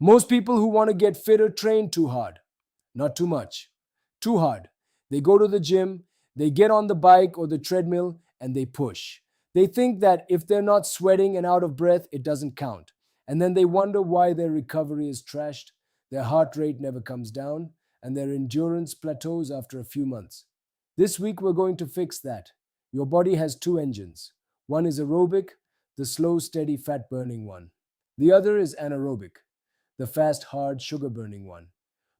Most people who want to get fitter train too hard, not too much, too hard. They go to the gym, they get on the bike or the treadmill, and they push. They think that if they're not sweating and out of breath, it doesn't count. And then they wonder why their recovery is trashed, their heart rate never comes down, and their endurance plateaus after a few months. This week, we're going to fix that. Your body has two engines. One is aerobic, the slow, steady, fat burning one. The other is anaerobic, the fast, hard, sugar burning one.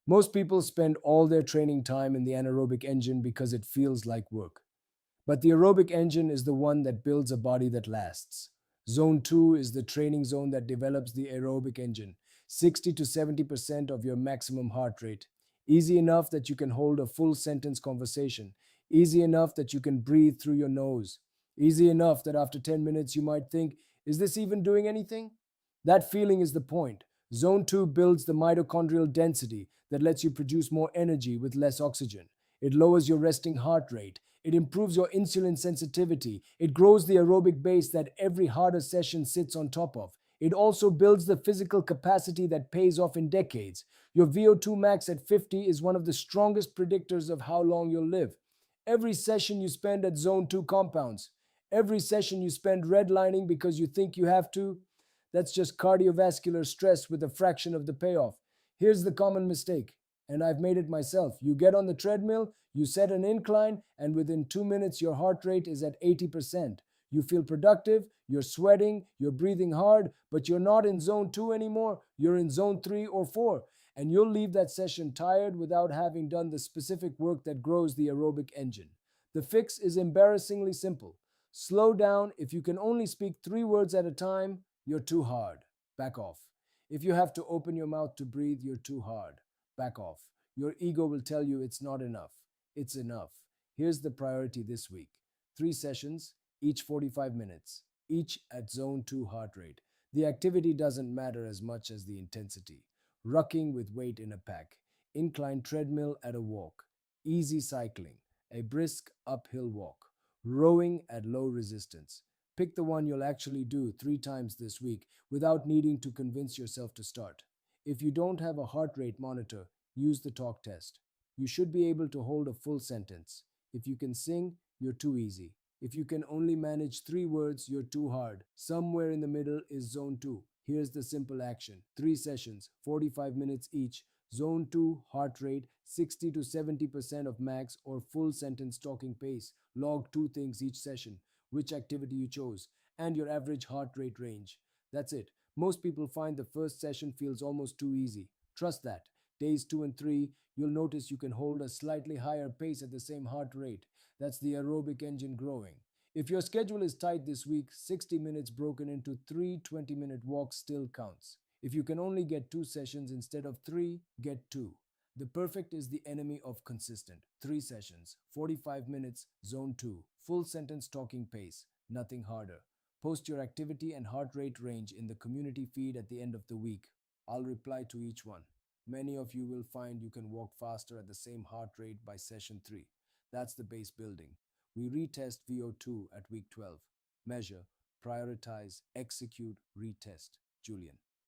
Most people spend all their training time in the anaerobic engine because it feels like work. But the aerobic engine is the one that builds a body that lasts. Zone 2 is the training zone that develops the aerobic engine, 60 to 70% of your maximum heart rate. Easy enough that you can hold a full sentence conversation. Easy enough that you can breathe through your nose. Easy enough that after 10 minutes you might think, is this even doing anything? That feeling is the point. Zone 2 builds the mitochondrial density that lets you produce more energy with less oxygen. It lowers your resting heart rate. It improves your insulin sensitivity. It grows the aerobic base that every harder session sits on top of. It also builds the physical capacity that pays off in decades. Your VO2 max at 50 is one of the strongest predictors of how long you'll live. Every session you spend at Zone 2 compounds. Every session you spend redlining because you think you have to, that's just cardiovascular stress with a fraction of the payoff. Here's the common mistake, and I've made it myself. You get on the treadmill, you set an incline, and within 2 minutes, your heart rate is at 80%. You feel productive, you're sweating, you're breathing hard, but you're not in zone 2 anymore. You're in zone 3 or 4, and you'll leave that session tired without having done the specific work that grows the aerobic engine. The fix is embarrassingly simple. Slow down. If you can only speak 3 words at a time, you're too hard. Back off. If you have to open your mouth to breathe, you're too hard. Back off. Your ego will tell you it's not enough. It's enough. Here's the priority this week: 3 sessions, each 45 minutes, each at zone 2 heart rate. The activity doesn't matter as much as the intensity. Rucking with weight in a pack, incline treadmill at a walk, easy cycling, a brisk uphill walk, rowing at low resistance. Pick the one you'll actually do 3 times this week without needing to convince yourself to start. If you don't have a heart rate monitor, use the talk test. You should be able to hold a full sentence. If you can sing, you're too easy. If you can only manage 3 words, you're too hard. Somewhere in the middle is zone 2. Here's the simple action: 3 sessions, 45 minutes each. Zone 2, heart rate 60 to 70% of max or full sentence talking pace. Log 2 things each session: which activity you chose, and your average heart rate range. That's it. Most people find the first session feels almost too easy. Trust that. Days 2 and 3, you'll notice you can hold a slightly higher pace at the same heart rate. That's the aerobic engine growing. If your schedule is tight this week, 60 minutes broken into 3 20-minute walks still counts. If you can only get 2 sessions instead of 3, get 2. The perfect is the enemy of consistent. 3 sessions, 45 minutes, zone 2, full sentence talking pace, nothing harder. Post your activity and heart rate range in the community feed at the end of the week. I'll reply to each one. Many of you will find you can walk faster at the same heart rate by session 3. That's the base building. We retest VO2 at week 12. Measure, prioritize, execute, retest. Julian.